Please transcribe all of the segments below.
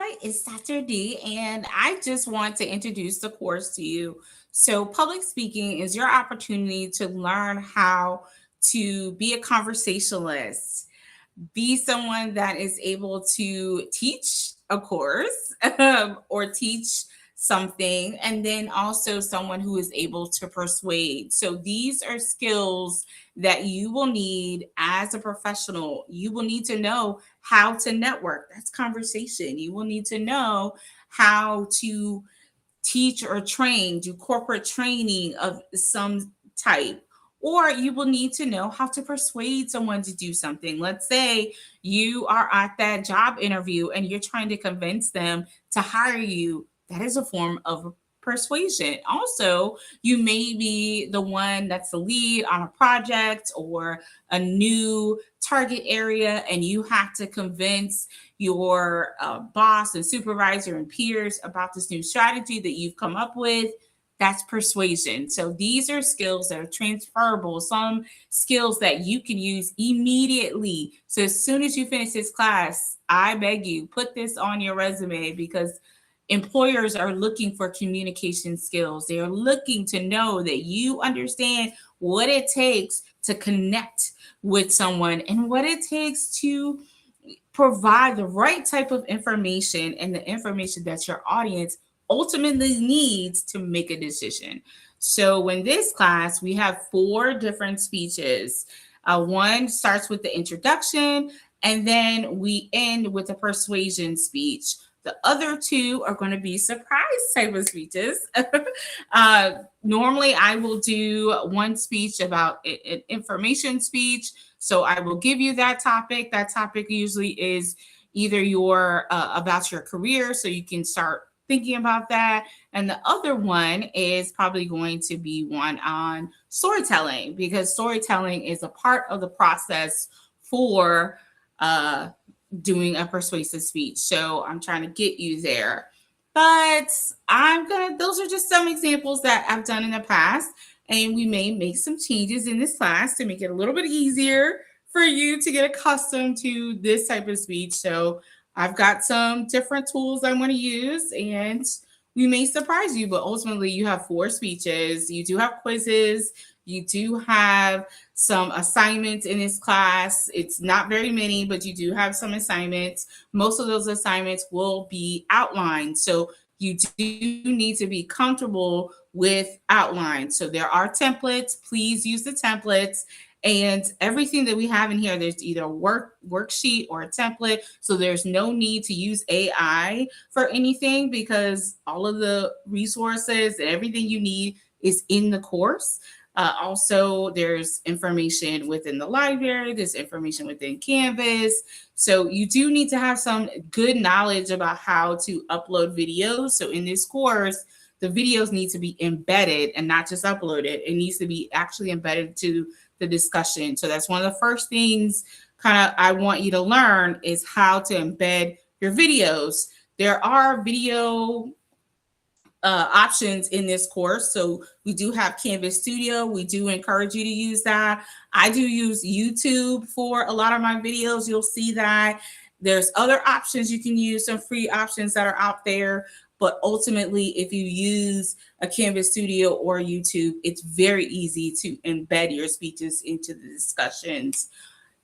It's Saturday, and I just want to introduce the course to you. So, public speaking is your opportunity to learn how to be a conversationalist, be someone that is able to teach a course or teach something, and then also someone who is able to persuade. So these are skills that you will need as a professional. You will need to know how to network. That's conversation. You will need to know how to teach or train, do corporate training of some type. Or you will need to know how to persuade someone to do something. Let's say you are at that job interview and you're trying to convince them to hire you. That is a form of persuasion. Also, you may be the one that's the lead on a project or a new target area, and you have to convince your boss and supervisor and peers about this new strategy that you've come up with. That's persuasion. So these are skills that are transferable, some skills that you can use immediately. So as soon as you finish this class, I beg you, put this on your resume because employers are looking for communication skills. They are looking to know that you understand what it takes to connect with someone and what it takes to provide the right type of information and the information that your audience ultimately needs to make a decision. So, in this class, we have four different speeches. One starts with the introduction, and then we end with a persuasion speech. The other two are going to be surprise type of speeches. uh, Normally, I will do one speech about an information speech. So I will give you that topic. That topic usually is either your about your career, so you can start thinking about that. And the other one is probably going to be one on storytelling, because storytelling is a part of the process for uh, doing a persuasive speech. So I'm trying to get you there. But those are just some examples that I've done in the past. And we may make some changes in this class to make it a little bit easier for you to get accustomed to this type of speech. So I've got some different tools I'm going to use, and we may surprise you, but ultimately you have four speeches. You do have quizzes. You do have some assignments in this class. It's not very many, but you do have some assignments. Most of those assignments will be outlined. So you do need to be comfortable with outlines. So there are templates. Please use the templates. And everything that we have in here, there's either a worksheet or a template. So there's no need to use AI for anything, because all of the resources and everything you need is in the course. Also, there's information within the library, there's information within Canvas. So you do need to have some good knowledge about how to upload videos. So in this course, the videos need to be embedded and not just uploaded. It needs to be actually embedded to the discussion. So that's one of the first things kind of I want you to learn is how to embed your videos. There are video options in this course. So we do have Canvas Studio. We do encourage you to use that. I do use YouTube for a lot of my videos. You'll see that. There's other options you can use, some free options that are out there. But ultimately, if you use a Canvas Studio or YouTube, it's very easy to embed your speeches into the discussions.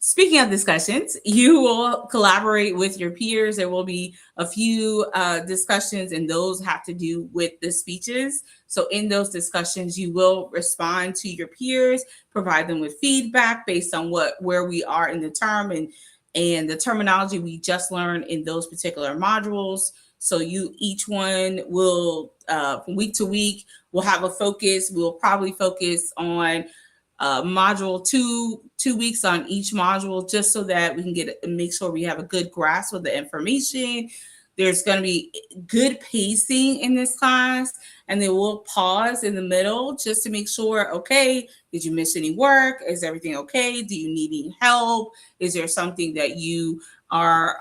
Speaking of discussions, you will collaborate with your peers. There will be a few discussions, and those have to do with the speeches. So in those discussions, you will respond to your peers, provide them with feedback based on where we are in the term and the terminology we just learned in those particular modules. So you each one will from week to week will have a focus. We'll probably focus on module 2 weeks on each module, just so that we can make sure we have a good grasp of the information. There's going to be good pacing in this class, and then we'll pause in the middle just to make sure, okay, did you miss any work? Is everything okay? Do you need any help? Is there something that you are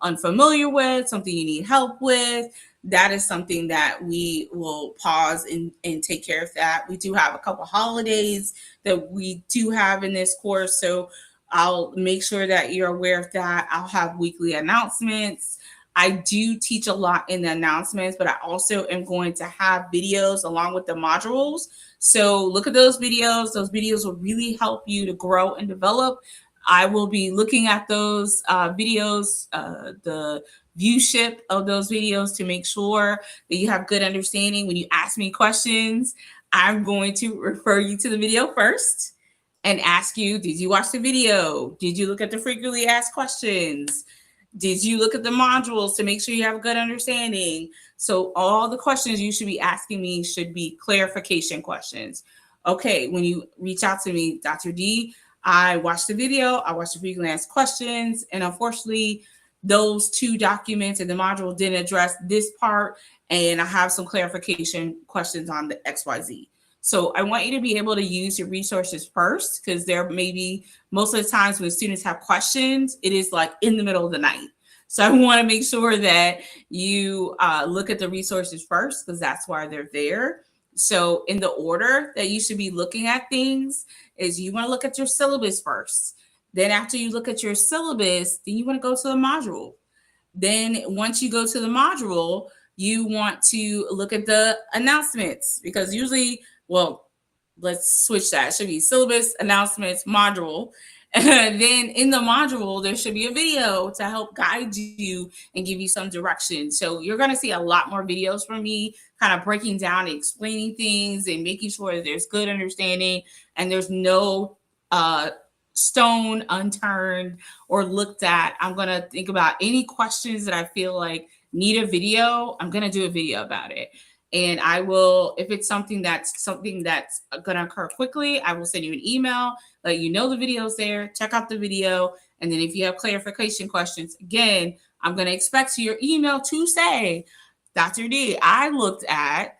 unfamiliar with, something you need help with? That is something that we will pause and take care of that. We do have a couple holidays that we do have in this course, so I'll make sure that you're aware of that. I'll have weekly announcements. I do teach a lot in the announcements, but I also am going to have videos along with the modules. So look at those videos. Those videos will really help you to grow and develop. I will be looking at those videos, the viewship of those videos, to make sure that you have good understanding. When you ask me questions, I'm going to refer you to the video first and ask you, did you watch the video? Did you look at the frequently asked questions? Did you look at the modules to make sure you have a good understanding? So all the questions you should be asking me should be clarification questions. Okay, when you reach out to me, Dr. D, I watched the video, I watched the frequently asked questions, and unfortunately, those 2 documents in the module didn't address this part, and I have some clarification questions on the XYZ. So I want you to be able to use your resources first, because there may be, most of the times when students have questions, it is like in the middle of the night. So I want to make sure that you look at the resources first, because that's why they're there. So in the order that you should be looking at things is, you want to look at your syllabus first. Then after you look at your syllabus, then you want to go to the module. Then once you go to the module, you want to look at the announcements, because usually, well, let's switch that. It should be syllabus, announcements, module. And then in the module, there should be a video to help guide you and give you some direction. So you're going to see a lot more videos from me, kind of breaking down and explaining things and making sure that there's good understanding and there's no stone unturned or looked at. I'm going to think about any questions that I feel like need a video. I'm going to do a video about it. And I will, if it's something that's going to occur quickly, I will send you an email, let you know the video's there, check out the video. And then if you have clarification questions, again, I'm going to expect your email to say, Dr. D, I looked at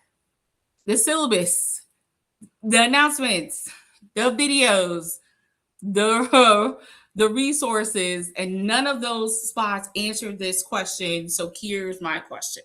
the syllabus, the announcements, the videos, the resources, and none of those spots answered this question. So here's my question.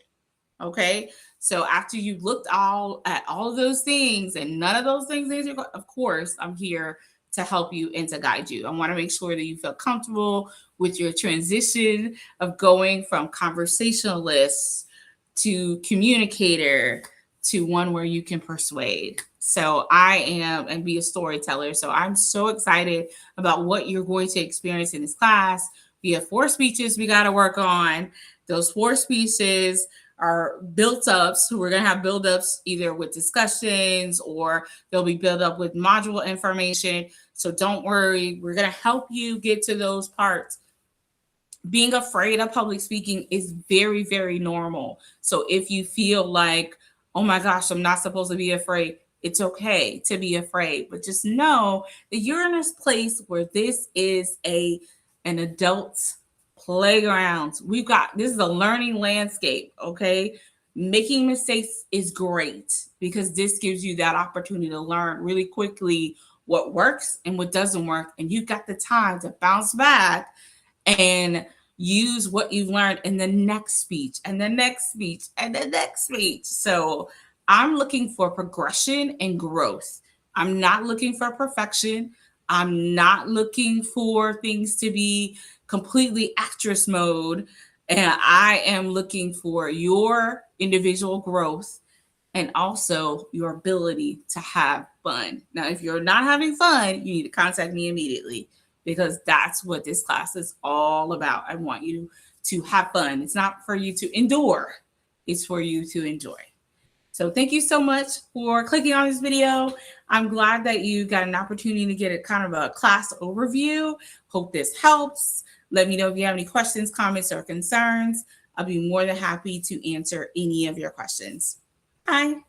Okay. So after you've looked at all of those things and none of those things answered, of course, I'm here to help you and to guide you. I want to make sure that you feel comfortable with your transition of going from conversationalist to communicator to one where you can persuade. So I am and be a storyteller. So I'm so excited about what you're going to experience in this class. We have 4 speeches we got to work on. Those 4 speeches are built ups. So we're going to have build ups either with discussions or they'll be built up with module information. So don't worry. We're going to help you get to those parts. Being afraid of public speaking is very, very normal. So if you feel like, oh my gosh, I'm not supposed to be afraid, it's okay to be afraid. But just know that you're in this place where this is an adult's playground. This is a learning landscape, okay? Making mistakes is great because this gives you that opportunity to learn really quickly what works and what doesn't work. And you've got the time to bounce back and use what you've learned in the next speech and the next speech and the next speech. So I'm looking for progression and growth. I'm not looking for perfection. I'm not looking for things to be completely actress mode. And I am looking for your individual growth and also your ability to have fun. Now, if you're not having fun, you need to contact me immediately because that's what this class is all about. I want you to have fun. It's not for you to endure. It's for you to enjoy. So thank you so much for clicking on this video. I'm glad that you got an opportunity to get a kind of a class overview. Hope this helps. Let me know if you have any questions, comments, or concerns. I'll be more than happy to answer any of your questions. Bye.